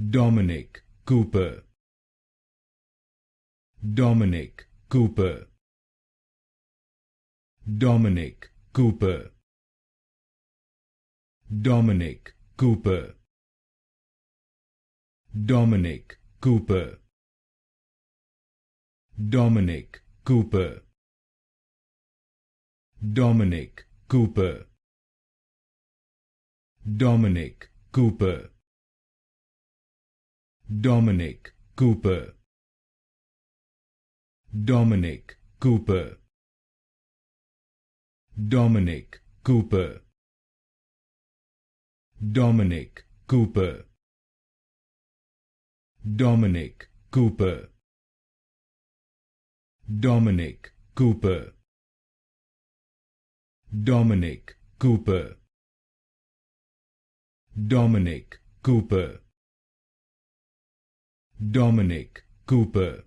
Dominic Cooper. Dominic Cooper. Dominic Cooper. Dominic Cooper. Dominic Cooper. Dominic Cooper. Dominic Cooper. Dominic Cooper. Dominic Cooper. Dominic Cooper. Dominic Cooper. Dominic Cooper. Dominic Cooper. Dominic Cooper. Dominic Cooper. Dominic Cooper. Dominic Cooper.